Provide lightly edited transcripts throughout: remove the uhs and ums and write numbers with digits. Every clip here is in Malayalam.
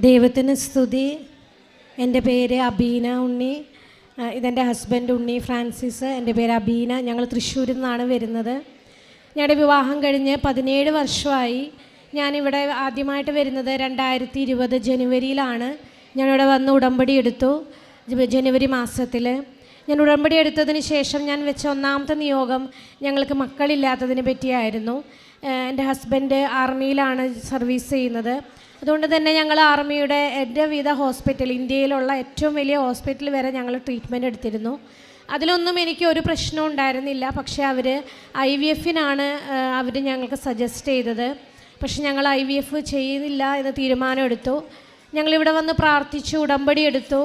ദൈവത്തിന് സ്തുതി. എൻ്റെ പേര് അബീന ഉണ്ണി. ഇതെൻ്റെ ഹസ്ബൻഡ് ഉണ്ണി ഫ്രാൻസിസ്. എൻ്റെ പേര് അബീന. ഞങ്ങൾ തൃശ്ശൂരിൽ നിന്നാണ് വരുന്നത്. ഞങ്ങളുടെ വിവാഹം കഴിഞ്ഞ് 17 വർഷമായി. ഞാനിവിടെ ആദ്യമായിട്ട് വരുന്നത് 2020 ജനുവരിയിലാണ്. ഞാനിവിടെ വന്ന് ഉടമ്പടി എടുത്തു. ജനുവരി മാസത്തിൽ ഞാൻ ഉടമ്പടി എടുത്തതിന് ശേഷം ഞാൻ വെച്ച ഒന്നാമത്തെ നിയോഗം ഞങ്ങൾക്ക് മക്കളില്ലാത്തതിനെ പറ്റിയായിരുന്നു. എൻ്റെ ഹസ്ബൻഡ് ആർമിയിലാണ് സർവീസ് ചെയ്യുന്നത്. അതുകൊണ്ട് തന്നെ ഞങ്ങൾ ആർമിയുടെ എല്ലാവിധ ഹോസ്പിറ്റൽ, ഇന്ത്യയിലുള്ള ഏറ്റവും വലിയ ഹോസ്പിറ്റൽ വരെ ഞങ്ങൾ ട്രീറ്റ്മെൻറ്റ് എടുത്തിരുന്നു. അതിലൊന്നും എനിക്ക് ഒരു പ്രശ്നവും ഉണ്ടായിരുന്നില്ല. പക്ഷേ അവർ IVFനാണ് അവർ ഞങ്ങൾക്ക് സജസ്റ്റ് ചെയ്തത്. പക്ഷെ ഞങ്ങൾ IVF ചെയ്യുന്നില്ല എന്ന് തീരുമാനമെടുത്തു. ഞങ്ങളിവിടെ വന്ന് പ്രാർത്ഥിച്ചു, ഉടമ്പടി എടുത്തു.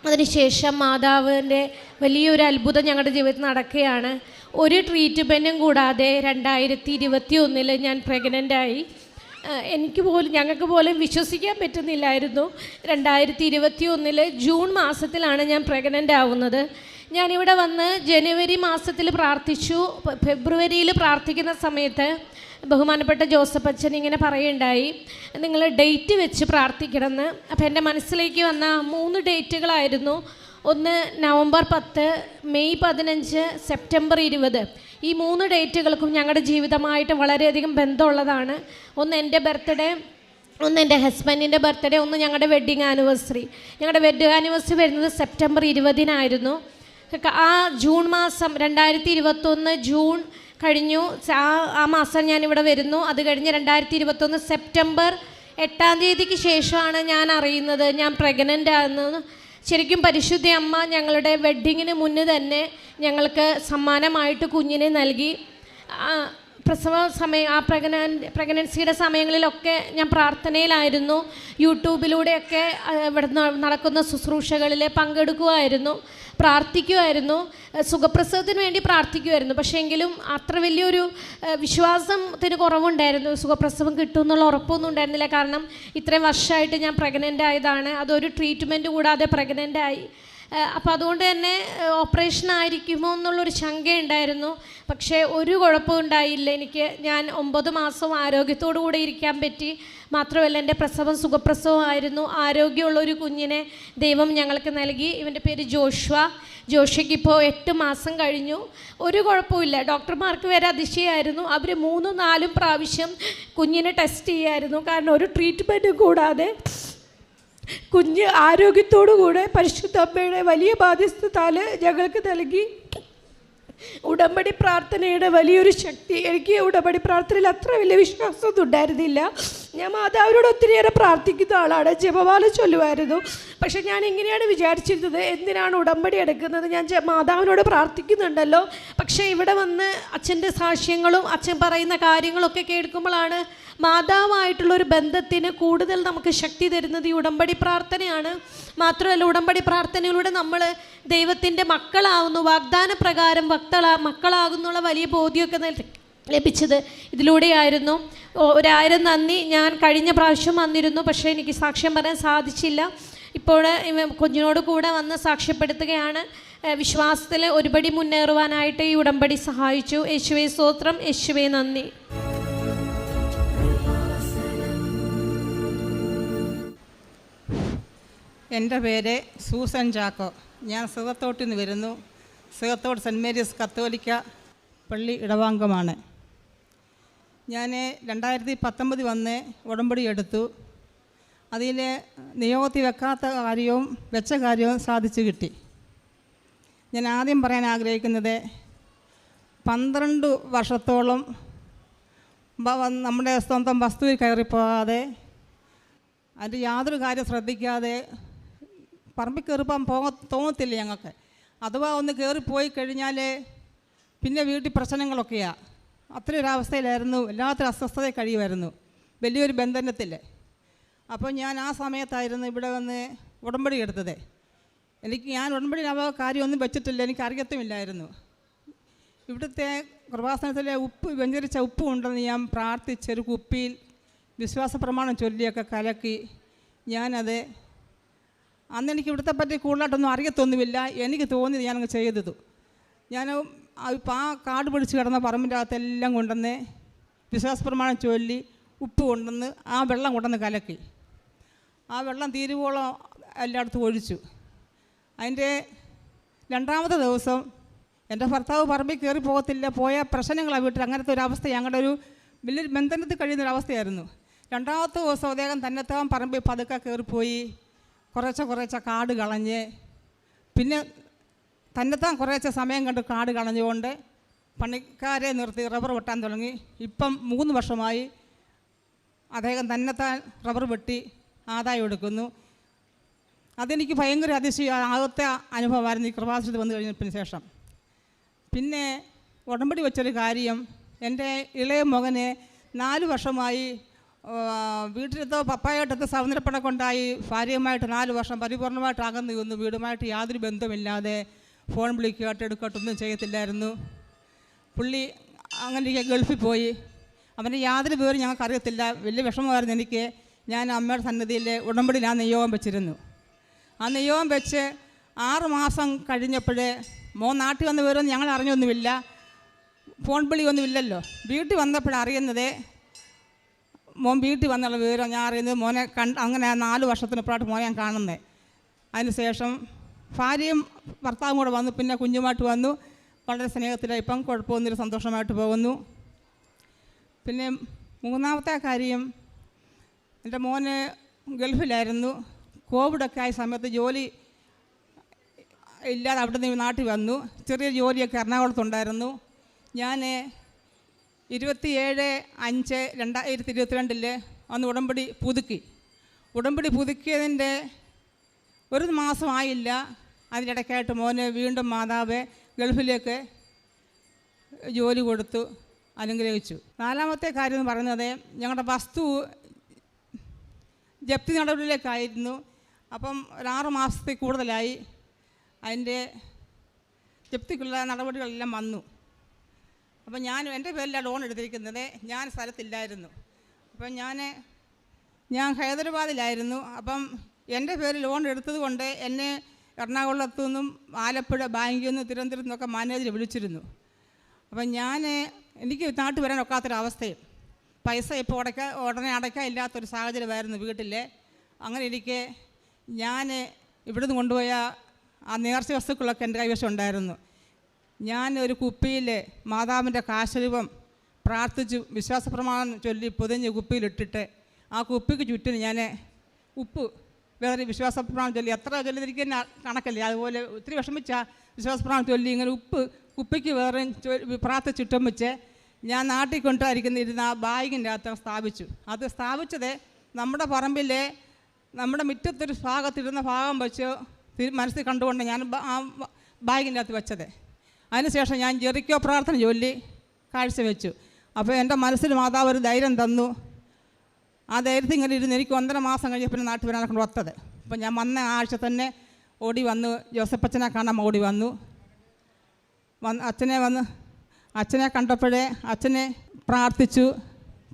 അതിനുശേഷം മാതാവിൻ്റെ വലിയൊരു അത്ഭുതം ഞങ്ങളുടെ ജീവിതത്തിൽ നടക്കുകയാണ്. ഒരു ട്രീറ്റ്മെൻറ്റും കൂടാതെ 2021 ഞാൻ പ്രഗ്നൻ്റായി. ഞങ്ങൾക്ക് പോലും വിശ്വസിക്കാൻ പറ്റുന്നില്ലായിരുന്നു. 2021 ജൂൺ മാസത്തിലാണ് ഞാൻ പ്രഗ്നൻ്റ് ആവുന്നത്. ഞാനിവിടെ വന്ന് ജനുവരി മാസത്തിൽ പ്രാർത്ഥിച്ചു. ഫെബ്രുവരിയിൽ പ്രാർത്ഥിക്കുന്ന സമയത്ത് ബഹുമാനപ്പെട്ട ജോസഫ് അച്ഛൻ ഇങ്ങനെ പറയുണ്ടായി, നിങ്ങൾ ഡേറ്റ് വെച്ച് പ്രാർത്ഥിക്കണമെന്ന്. അപ്പോൾ എൻ്റെ മനസ്സിലേക്ക് വന്ന 3 ഡേറ്റുകളായിരുന്നു. ഒന്ന് നവംബർ 10, മെയ് 15, സെപ്റ്റംബർ 20. ഈ 3 ഡേറ്റുകൾക്കും ഞങ്ങളുടെ ജീവിതമായിട്ട് വളരെയധികം ബന്ധമുള്ളതാണ്. ഒന്ന് എൻ്റെ ബർത്ത്ഡേ, ഒന്ന് എൻ്റെ ഹസ്ബൻഡിൻ്റെ ബർത്ത്ഡേ, ഒന്ന് ഞങ്ങളുടെ വെഡ്ഡിങ് ആനിവേഴ്സറി. ഞങ്ങളുടെ വെഡ്ഡിങ് ആനിവേഴ്സറി വരുന്നത് സെപ്റ്റംബർ 20 ആ ജൂൺ മാസം 2021 ജൂൺ കഴിഞ്ഞു. ആ മാസം ഞാനിവിടെ വരുന്നു. അത് കഴിഞ്ഞ് 2021 സെപ്റ്റംബർ 8 ശേഷമാണ് ഞാൻ അറിയുന്നത് ഞാൻ പ്രഗ്നൻ്റ് ആണെന്ന്. ശരിക്കും പരിശുദ്ധ അമ്മ ഞങ്ങളുടെ വെഡ്ഡിങ്ങിന് മുന്നേ തന്നെ ഞങ്ങൾക്ക് സമ്മാനമായിട്ട് കുഞ്ഞിനെ നൽകി. പ്രസവ സമയം, ആ പ്രഗ്നൻസിയുടെ സമയങ്ങളിലൊക്കെ ഞാൻ പ്രാർത്ഥനയിലായിരുന്നു. യൂട്യൂബിലൂടെയൊക്കെ ഇവിടെ നടക്കുന്ന ശുശ്രൂഷകളിൽ പങ്കെടുക്കുമായിരുന്നു, പ്രാർത്ഥിക്കുമായിരുന്നു, സുഖപ്രസവത്തിന് വേണ്ടി പ്രാർത്ഥിക്കുമായിരുന്നു. പക്ഷേ എങ്കിലും അത്ര വലിയൊരു വിശ്വാസത്തിന് കുറവുണ്ടായിരുന്നു. സുഖപ്രസവം കിട്ടുമെന്നുള്ള ഉറപ്പൊന്നും ഉണ്ടായിരുന്നില്ല. കാരണം ഇത്രയും വർഷമായിട്ട് ഞാൻ പ്രഗ്നൻ്റ് ആയതാണ്. അതൊരു ട്രീറ്റ്മെൻറ്റ് കൂടാതെ പ്രഗ്നൻ്റായി. അപ്പോൾ അതുകൊണ്ട് തന്നെ ഓപ്പറേഷൻ ആയിരിക്കുമോ എന്നുള്ളൊരു ശങ്കയുണ്ടായിരുന്നു. പക്ഷേ ഒരു കുഴപ്പവും ഉണ്ടായില്ല എനിക്ക്. ഞാൻ 9 മാസവും ആരോഗ്യത്തോടു കൂടെ ഇരിക്കാൻ പറ്റി. മാത്രമല്ല എൻ്റെ പ്രസവം സുഖപ്രസവമായിരുന്നു. ആരോഗ്യമുള്ളൊരു കുഞ്ഞിനെ ദൈവം ഞങ്ങൾക്ക് നൽകി. ഇവൻ്റെ പേര് ജോഷയ്ക്ക് ഇപ്പോൾ 8 മാസം കഴിഞ്ഞു. ഒരു കുഴപ്പമില്ല. ഡോക്ടർമാർക്ക് വരെ അതിശയമായിരുന്നു. അവർ 3-4 പ്രാവശ്യം കുഞ്ഞിനെ ടെസ്റ്റ് ചെയ്യായിരുന്നു. കാരണം ഒരു ട്രീറ്റ്മെൻറ്റും കൂടാതെ കുഞ്ഞ് ആരോഗ്യത്തോടു കൂടെ പരിശുദ്ധ അമ്മയുടെ വലിയ ബാധ്യസ്ഥതാൽ ഞങ്ങൾക്ക് നൽകി. ഉടമ്പടി പ്രാർത്ഥനയുടെ വലിയൊരു ശക്തി. എനിക്ക് ഉടമ്പടി പ്രാർത്ഥനയിൽ അത്ര വലിയ വിശ്വാസമൊന്നും ഉണ്ടായിരുന്നില്ല. ഞാൻ മാതാവിനോട് ഒത്തിരിയേറെ പ്രാർത്ഥിക്കുന്ന ആളാണ്. ജപമാല ചൊല്ലുമായിരുന്നു. പക്ഷെ ഞാൻ ഇങ്ങനെയാണ് വിചാരിച്ചിരുന്നത്, എന്തിനാണ് ഉടമ്പടി എടുക്കുന്നത്, ഞാൻ മാതാവിനോട് പ്രാർത്ഥിക്കുന്നുണ്ടല്ലോ. പക്ഷേ ഇവിടെ വന്ന് അച്ഛൻ്റെ സാക്ഷ്യങ്ങളും അച്ഛൻ പറയുന്ന കാര്യങ്ങളൊക്കെ കേൾക്കുമ്പോഴാണ് മാതാവായിട്ടുള്ളൊരു ബന്ധത്തിന് കൂടുതൽ നമുക്ക് ശക്തി തരുന്നത് ഈ ഉടമ്പടി പ്രാർത്ഥനയാണ്. മാത്രമല്ല ഉടമ്പടി പ്രാർത്ഥനയിലൂടെ നമ്മൾ ദൈവത്തിൻ്റെ മക്കളാവുന്നു, വാഗ്ദാന പ്രകാരം മക്കളാകുന്നുള്ള വലിയ ബോധ്യമൊക്കെ ലഭിച്ചത് ഇതിലൂടെയായിരുന്നു. 1000 നന്ദി. ഞാൻ കഴിഞ്ഞ പ്രാവശ്യം വന്നിരുന്നു, പക്ഷേ എനിക്ക് സാക്ഷ്യം പറയാൻ സാധിച്ചില്ല. ഇപ്പോൾ കുഞ്ഞിനോട് കൂടെ വന്ന് സാക്ഷ്യപ്പെടുത്തുകയാണ്. വിശ്വാസത്തിൽ ഒരുപടി മുന്നേറുവാനായിട്ട് ഈ ഉടമ്പടി സഹായിച്ചു. യേശുവേ സ്തോത്രം, യേശുവേ നന്ദി. എൻ്റെ പേര് സൂസൻ ചാക്കോ. ഞാൻ സിഹത്തോട്ടിൽ നിന്ന് വരുന്നു. സിഹത്തോട് സെൻറ്റ് മേരീസ് കത്തോലിക്ക പള്ളി ഇടവാംഗമാണ്. ഞാൻ 2019 വന്ന് ഉടമ്പടി എടുത്തു. അതിൽ നിയോഗത്തിൽ വെക്കാത്ത കാര്യവും വെച്ച കാര്യവും സാധിച്ചു കിട്ടി. ഞാൻ ആദ്യം പറയാൻ ആഗ്രഹിക്കുന്നത്, 12 വർഷത്തോളം നമ്മുടെ സ്വന്തം വസ്തുവിൽ കയറിപ്പോകാതെ, അതിൻ്റെ യാതൊരു കാര്യം ശ്രദ്ധിക്കാതെ, പറമ്പിൽ കയറിപ്പോകാൻ തോന്നത്തില്ല ഞങ്ങൾക്ക്. അഥവാ ഒന്ന് കയറിപ്പോയി കഴിഞ്ഞാൽ പിന്നെ വീട്ടിൽ പ്രശ്നങ്ങളൊക്കെയാണ്. അത്രയൊരവസ്ഥയിലായിരുന്നു. എല്ലാത്തിനും അസ്വസ്ഥതയിൽ കഴിയുമായിരുന്നു, വലിയൊരു ബന്ധനത്തിൽ. അപ്പോൾ ഞാൻ ആ സമയത്തായിരുന്നു ഇവിടെ വന്ന് ഉടമ്പടി എടുത്തത്. ഞാൻ ഉടമ്പടി കാര്യമൊന്നും വെച്ചിട്ടില്ല, എനിക്ക് അറിയത്തുമില്ലായിരുന്നു. ഇവിടുത്തെ കൃപാസനത്തിലെ വെഞ്ചരിച്ച ഉപ്പ് ഉണ്ടെന്ന് ഞാൻ പ്രാർത്ഥിച്ചൊരു കുപ്പിയിൽ വിശ്വാസ പ്രമാണം ചൊല്ലിയൊക്കെ കലക്കി ഞാനത്, അന്ന് എനിക്ക് ഇവിടുത്തെ പറ്റി കൂടുതലായിട്ടൊന്നും അറിയത്തൊന്നുമില്ല. എനിക്ക് തോന്നിയത് ഞാനങ്ങ് ചെയ്തത്. ഞാൻ ആ കാട് പിടിച്ച് കിടന്ന പറമ്പിൻ്റെ അകത്തെല്ലാം കൊണ്ടുവന്ന് വിശ്വാസ പ്രമാണം ചൊല്ലി ഉപ്പ് കൊണ്ടുവന്ന് ആ വെള്ളം കൊണ്ടുവന്ന് കലക്കി. ആ വെള്ളം തീരുവോളം എല്ലായിടത്തും ഒഴിച്ചു. അതിൻ്റെ രണ്ടാമത്തെ ദിവസം എൻ്റെ ഭർത്താവ് പറമ്പിൽ കയറി പോകത്തില്ല, പോയ പ്രശ്നങ്ങളാണ് വീട്ടിൽ. അങ്ങനത്തെ ഒരു അവസ്ഥ, ഞങ്ങളുടെ ഒരു വലിയൊരു ബന്ധനത്തിൽ കഴിയുന്നൊരവസ്ഥയായിരുന്നു. രണ്ടാമത്തെ ദിവസം അദ്ദേഹം തന്നെത്താൻ പറമ്പിൽ പതുക്കെ കയറിപ്പോയി കുറേശ്ശെ കാട് കളഞ്ഞ്, പിന്നെ തന്നെത്താൻ കുറേശ്ശെ സമയം കണ്ട് കാട് കളഞ്ഞുകൊണ്ട് പണിക്കാരെ നിർത്തി റബ്ബർ വെട്ടാൻ തുടങ്ങി. ഇപ്പം 3 വർഷമായി അദ്ദേഹം തന്നെത്താൻ റബ്ബർ വെട്ടി ആദായം എടുക്കുന്നു. അതെനിക്ക് ഭയങ്കര ആദ്യത്തെ അനുഭവമായിരുന്നു ഈ കൃപാസനത്തിൽ വന്നു കഴിഞ്ഞതിന് ശേഷം. പിന്നെ ഉടമ്പടി വെച്ചൊരു കാര്യം, എൻ്റെ ഇളയ മകന് 4 വർഷമായി വീട്ടിലെത്തോ പപ്പായായിട്ടെത്തോ സൗന്ദര്യപ്പണക്കൊണ്ടായി ഭാര്യയുമായിട്ട് 4 വർഷം പരിപൂർണമായിട്ട് അകന്നു നിന്നു. വീടുമായിട്ട് യാതൊരു ബന്ധമില്ലാതെ ഫോൺ വിളിക്കുകയായിട്ട് എടുക്കട്ടൊന്നും ചെയ്യത്തില്ലായിരുന്നു. പുള്ളി അങ്ങനെ ഗൾഫിൽ പോയി. അവൻ്റെ യാതൊരു പേരും ഞങ്ങൾക്കറിയത്തില്ല. വലിയ വിഷമമായിരുന്നു എനിക്ക്. ഞാൻ അമ്മയുടെ സന്നിധിയിൽ ഉടമ്പടിയിൽ ആ നിയോഗം വെച്ചിരുന്നു. ആ നിയോഗം വെച്ച് 6 മാസം കഴിഞ്ഞപ്പോഴേ മോൻ നാട്ടിൽ വന്ന വിവരമൊന്നും ഞങ്ങൾ അറിഞ്ഞൊന്നുമില്ല. ഫോൺ വിളിയൊന്നുമില്ലല്ലോ. വീട്ടിൽ വന്നപ്പോഴാണ് അറിയുന്നത്. മോൻ വീട്ടിൽ വന്നുള്ള വിവരം ഞാൻ അറിയുന്നത് മോനെ അങ്ങനെ 4 വർഷത്തിനപ്പുറമായിട്ട് മോനെ ഞാൻ കാണുന്നത്. അതിന് ശേഷം ഭാര്യയും ഭർത്താവും കൂടെ വന്നു, പിന്നെ കുഞ്ഞുമായിട്ട് വന്നു. വളരെ സ്നേഹത്തിലായി, ഇപ്പം കുഴപ്പമൊന്നുമില്ല, സന്തോഷമായിട്ട് പോകുന്നു. പിന്നെ 3ാമത്തെ കാര്യം, എൻ്റെ മോന് ഗൾഫിലായിരുന്നു. കോവിഡൊക്കെ ആയ സമയത്ത് ജോലി ഇല്ലാതെ അവിടെ നിന്ന് നാട്ടിൽ വന്നു. ചെറിയ ജോലിയൊക്കെ എറണാകുളത്തുണ്ടായിരുന്നു. ഞാൻ 27/5/2022 അന്ന് ഉടമ്പടി പുതുക്കിയതിൻ്റെ 1 മാസമായില്ല. അതിനിടയ്ക്കായിട്ട് മോന് വീണ്ടും മാതാവ് ഗൾഫിലേക്ക് ജോലി കൊടുത്തു, അനുഗ്രഹിച്ചു. 4ാമത്തെ കാര്യം എന്ന് പറയുന്നത്, ഞങ്ങളുടെ വസ്തു ജപ്തി നടപടിയിലേക്കായിരുന്നു. അപ്പം ഒരു 6 മാസത്തിൽ കൂടുതലായി അതിൻ്റെ ജപ്തിക്കുള്ള നടപടികളെല്ലാം വന്നു. അപ്പം എൻ്റെ പേരിലാണ് ലോൺ എടുത്തിരിക്കുന്നത്. ഞാൻ സ്ഥലത്തില്ലായിരുന്നു. അപ്പം ഞാൻ ഹൈദരാബാദിലായിരുന്നു. അപ്പം എൻ്റെ പേരിൽ ലോൺ എടുത്തത് കൊണ്ട് എന്നെ എറണാകുളത്തു നിന്നും ആലപ്പുഴ ബാങ്കിൽ നിന്നും തിരുവനന്തപുരത്തു നിന്നൊക്കെ മാനേജർ വിളിച്ചിരുന്നു. അപ്പം എനിക്ക് നാട്ടിൽ വരാൻ ഒക്കാത്തൊരവസ്ഥയും പൈസ ഇപ്പോൾ ഉടനെ അടയ്ക്കാൻ ഇല്ലാത്തൊരു സാഹചര്യമായിരുന്നു വീട്ടിൽ. അങ്ങനെ ഇരിക്കെ ഞാൻ ഇവിടുന്ന് കൊണ്ടുപോയ ആ നേർച്ച വസ്തുക്കളൊക്കെ എൻ്റെ കൈവശം ഉണ്ടായിരുന്നു. ഞാൻ ഒരു കുപ്പിയിൽ മാതാവിൻ്റെ കാശരൂപം പ്രാർത്ഥിച്ചു, വിശ്വാസപ്രമാണം ചൊല്ലി പൊതിഞ്ഞ് കുപ്പിയിലിട്ടിട്ട് ആ കുപ്പിക്ക് ചുറ്റിന് ഞാൻ ഉപ്പ് വേറെ വിശ്വാസപ്രമാണം ചൊല്ലി, എത്ര ചൊല്ലിയിരിക്കും കണക്കല്ലേ, അതുപോലെ ഒത്തിരി വിഷമിച്ച വിശ്വാസപ്രമാണം ചൊല്ലി ഇങ്ങനെ കുപ്പിക്ക് വേറെ പ്രാർത്ഥിച്ചിട്ടും വെച്ച് ഞാൻ നാട്ടിൽ കൊണ്ടുവരിക്കുന്ന ആ ബാഗിൻ്റെ അകത്ത് സ്ഥാപിച്ചു. അത് സ്ഥാപിച്ചത് നമ്മുടെ പറമ്പിലെ നമ്മുടെ മുറ്റത്തൊരു ഭാഗത്തിരുന്ന ഭാഗം വെച്ച് മനസ്സിൽ കണ്ടുകൊണ്ട് ഞാൻ ആ ബാഗിൻ്റെ അകത്ത് വെച്ചത്. അതിനുശേഷം ഞാൻ ജെറിക്കോ പ്രാർത്ഥന ചൊല്ലി കാഴ്ചവെച്ചു. അപ്പോൾ എൻ്റെ മനസ്സിൽ മാതാവ് ഒരു ധൈര്യം തന്നു. ആ ധൈര്യത്തിൽ ഇങ്ങനെ ഇരുന്ന് എനിക്ക് 1.5 മാസം കഴിഞ്ഞപ്പോൾ നാട്ടിൽ വരാൻ കൊണ്ട് ഒത്തത്. അപ്പോൾ ഞാൻ വന്ന ആഴ്ച തന്നെ ഓടി വന്നു, ജോസഫച്ചനെ കാണാൻ ഓടി വന്നു. അച്ഛനെ കണ്ടപ്പോഴേ അച്ഛനെ പ്രാർത്ഥിച്ചു,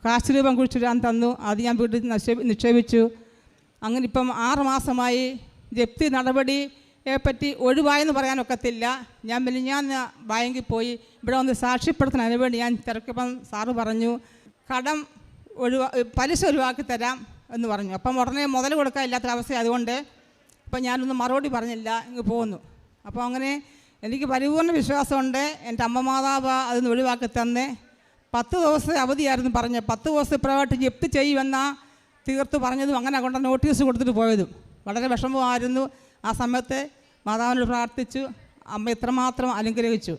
കാശ് രൂപം കുഴിച്ചിടാൻ തന്നു. അത് ഞാൻ വീട്ടിൽ നിക്ഷേപിച്ചു. അങ്ങനെ ഇപ്പം 6 മാസമായി. ജപ്തി നടപടിയെപ്പറ്റി ഒഴിവായെന്ന് പറയാനൊക്കത്തില്ല. ഞാൻ ബാങ്കിൽ പോയി ഇവിടെ വന്ന് സാക്ഷ്യപ്പെടുത്തുന്നതിന് വേണ്ടി ഞാൻ തിരക്കിയപ്പം സാറ് പറഞ്ഞു പലിശ ഒഴിവാക്കി തരാം എന്ന് പറഞ്ഞു. അപ്പം ഉടനെ മുതൽ കൊടുക്കാൻ ഇല്ലാത്തൊരവസ്ഥ അതുകൊണ്ട് അപ്പം ഞാനൊന്നും മറുപടി പറഞ്ഞില്ല, ഇങ്ങ് പോന്നു. അപ്പോൾ അങ്ങനെ എനിക്ക് പരിപൂർണ്ണ വിശ്വാസമുണ്ട് എൻ്റെ അമ്മ മാതാവ് അതൊന്ന് ഒഴിവാക്കി തന്നെ. 10 ദിവസം അവധിയായിരുന്നു പറഞ്ഞത്. 10 ദിവസം ഇപ്രമായിട്ട് ജപ്തി ചെയ്യുമെന്ന തീർത്ത് പറഞ്ഞതും അങ്ങനെ കൊണ്ട് നോട്ടീസ് കൊടുത്തിട്ട് പോയതും വളരെ വിഷമമായിരുന്നു. ആ സമയത്ത് മാതാവിനോട് പ്രാർത്ഥിച്ചു. അമ്മ ഇത്രമാത്രം അനുഗ്രഹിച്ചു.